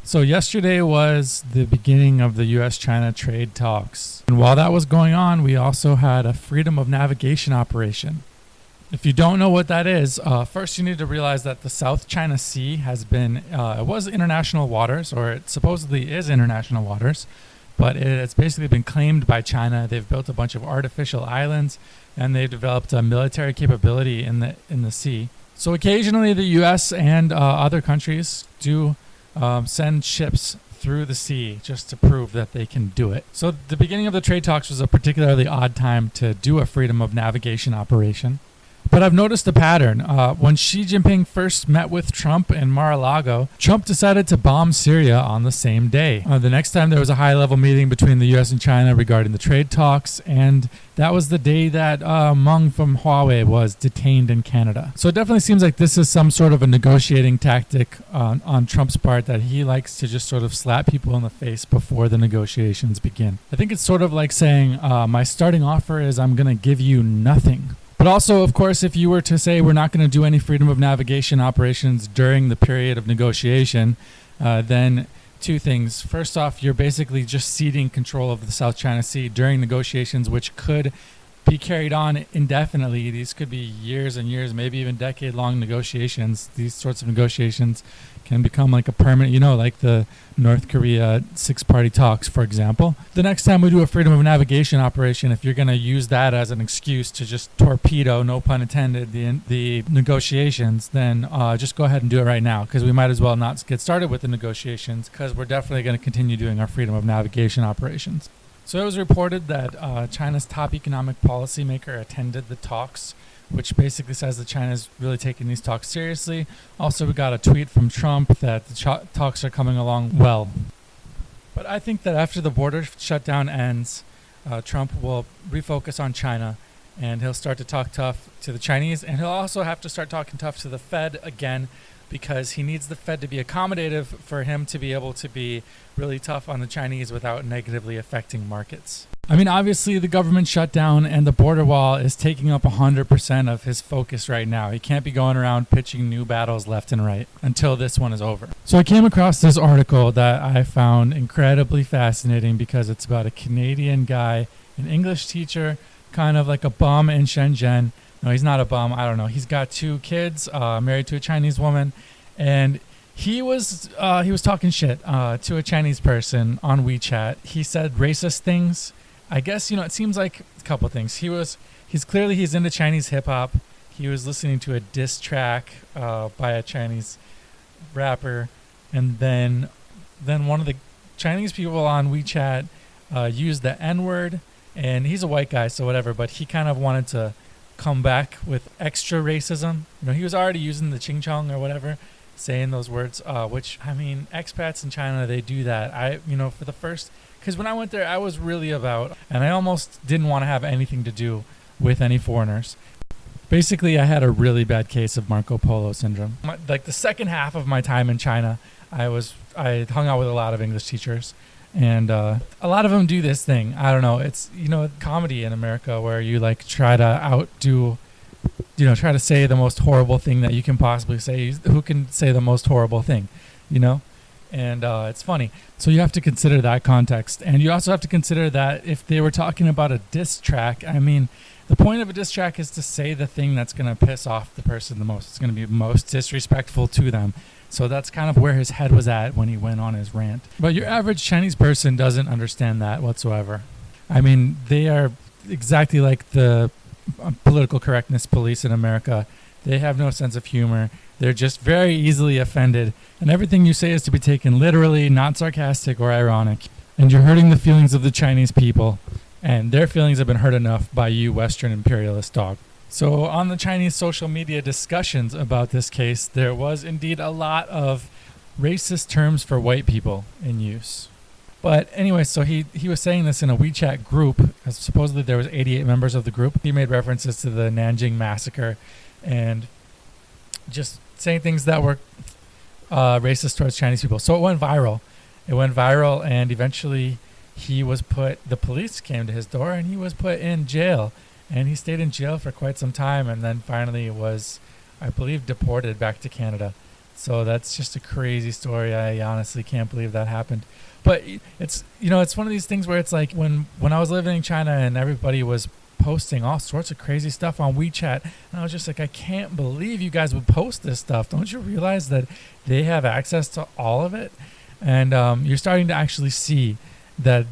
So yesterday was the beginning of the U.S.-China trade talks. And while that was going on, we also had a freedom of navigation operation. If you don't know what that is, first you need to realize that the South China Sea has been, it was international waters, or it supposedly is international waters, but it's basically been claimed by China. They've built a bunch of artificial islands, and they've developed a military capability in the sea. So occasionally the U.S. and other countries do send ships through the sea just to prove that they can do it. So the beginning of the trade talks was a particularly odd time to do a freedom of navigation operation. But I've noticed a pattern. When Xi Jinping first met with Trump in Mar-a-Lago, Trump decided to bomb Syria on the same day. The next time there was a high-level meeting between the U.S. and China regarding the trade talks, and that was the day that Meng from Huawei was detained in Canada. So it definitely seems like this is some sort of a negotiating tactic on Trump's part, that he likes to just sort of slap people in the face before the negotiations begin. I think it's sort of like saying, my starting offer is I'm going to give you nothing. But also, of course, if you were to say we're not going to do any freedom of navigation operations during the period of negotiation, then two things. First off, you're basically just ceding control of the South China Sea during negotiations, which could be carried on indefinitely. These could be years and years, maybe even decade-long negotiations. These sorts of negotiations can become like a permanent, like the North Korea six-party talks, for example. The next time we do a freedom of navigation operation, if you're going to use that as an excuse to just torpedo, no pun intended, the negotiations, then just go ahead and do it right now, because we might as well not get started with the negotiations, because we're definitely going to continue doing our freedom of navigation operations. So it was reported that China's top economic policymaker attended the talks, which basically says that China is really taking these talks seriously. Also, we got a tweet from Trump that the talks are coming along well. But I think that after the border shutdown ends, Trump will refocus on China, and he'll start to talk tough to the Chinese, and he'll also have to start talking tough to the Fed again, because he needs the Fed to be accommodative for him to be able to be really tough on the Chinese without negatively affecting markets. I mean, obviously the government shutdown and the border wall is taking up 100% of his focus right now. He can't be going around pitching new battles left and right until this one is over. So I came across this article that I found incredibly fascinating, because it's about a Canadian guy, an English teacher, kind of like a bum in Shenzhen. No, he's not a bum. I don't know. He's got 2 kids, married to a Chinese woman, and he was talking shit to a Chinese person on WeChat. He said racist things. I guess, it seems like a couple things. He's clearly into Chinese hip hop. He was listening to a diss track by a Chinese rapper, and then one of the Chinese people on WeChat used the N-word, and he's a white guy, so whatever, but he kind of wanted to come back with extra racism. He was already using the ching chong or whatever, saying those words, which, I mean, expats in China, they do that. For the first, because when I went there, I was really about, and I almost didn't want to have anything to do with any foreigners. Basically, I had a really bad case of Marco Polo syndrome. Like the second half of my time in China, I hung out with a lot of English teachers, and a lot of them do this thing. I don't know. It's, comedy in America where you try to try to say the most horrible thing that you can possibly say. Who can say the most horrible thing, And it's funny. So you have to consider that context. And you also have to consider that if they were talking about a diss track, I mean, the point of a diss track is to say the thing that's going to piss off the person the most. It's going to be most disrespectful to them. So that's kind of where his head was at when he went on his rant. But your average Chinese person doesn't understand that whatsoever. I mean, they are exactly like the political correctness police in America. They have no sense of humor. They're just very easily offended. And everything you say is to be taken literally, not sarcastic or ironic. And you're hurting the feelings of the Chinese people. And their feelings have been hurt enough by you, Western imperialist dog. So on the Chinese social media discussions about this case, there was indeed a lot of racist terms for white people in use. But anyway, so he was saying this in a WeChat group. Supposedly there was 88 members of the group. He made references to the Nanjing massacre and just saying things that were racist towards Chinese people. So it went viral. And eventually the police came to his door and he was put in jail. And he stayed in jail for quite some time, and then finally was, I believe, deported back to Canada. So that's just a crazy story. I honestly can't believe that happened. But it's it's one of these things where it's like when I was living in China and everybody was posting all sorts of crazy stuff on WeChat, and I was just like, I can't believe you guys would post this stuff. Don't you realize that they have access to all of it? And you're starting to actually see that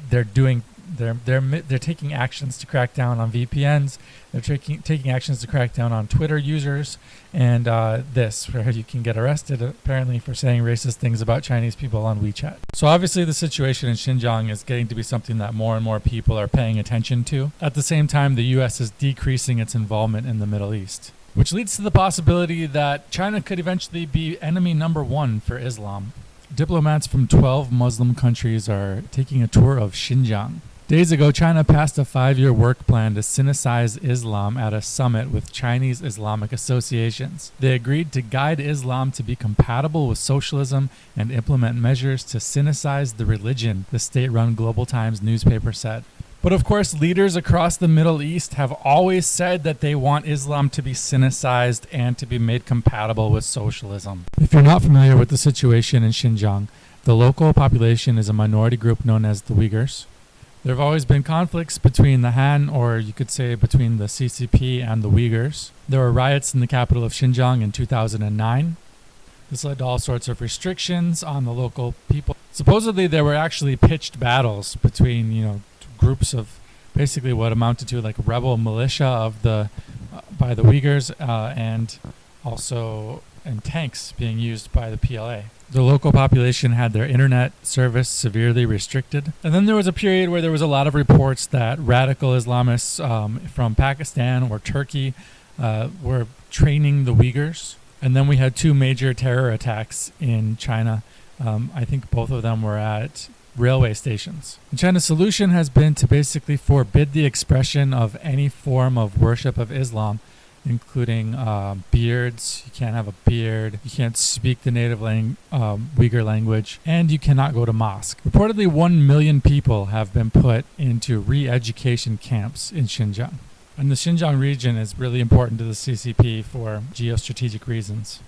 they're doing they're taking actions to crack down on VPNs. They're taking actions to crack down on Twitter users, and where you can get arrested apparently for saying racist things about Chinese people on WeChat. So obviously the situation in Xinjiang is getting to be something that more and more people are paying attention to. At the same time, the U.S. is decreasing its involvement in the Middle East, which leads to the possibility that China could eventually be enemy number one for Islam. Diplomats from 12 Muslim countries are taking a tour of Xinjiang. Days ago, China passed a 5-year work plan to Sinicize Islam at a summit with Chinese Islamic associations. They agreed to guide Islam to be compatible with socialism and implement measures to Sinicize the religion, the state-run Global Times newspaper said. But of course, leaders across the Middle East have always said that they want Islam to be Sinicized and to be made compatible with socialism. If you're not familiar with the situation in Xinjiang, the local population is a minority group known as the Uyghurs. There have always been conflicts between the Han, or you could say between the CCP and the Uyghurs. There were riots in the capital of Xinjiang in 2009. This led to all sorts of restrictions on the local people. Supposedly, there were actually pitched battles between, groups of basically what amounted to like rebel militia of by the Uyghurs and tanks being used by the PLA. The local population had their internet service severely restricted. And then there was a period where there was a lot of reports that radical Islamists from Pakistan or Turkey were training the Uyghurs. And then we had 2 major terror attacks in China. I think both of them were at railway stations. China's solution has been to basically forbid the expression of any form of worship of Islam, including beards. You can't have a beard. You can't speak the native Uyghur language, and you cannot go to mosque. Reportedly, 1 million people have been put into re-education camps in Xinjiang. And the Xinjiang region is really important to the CCP for geostrategic reasons.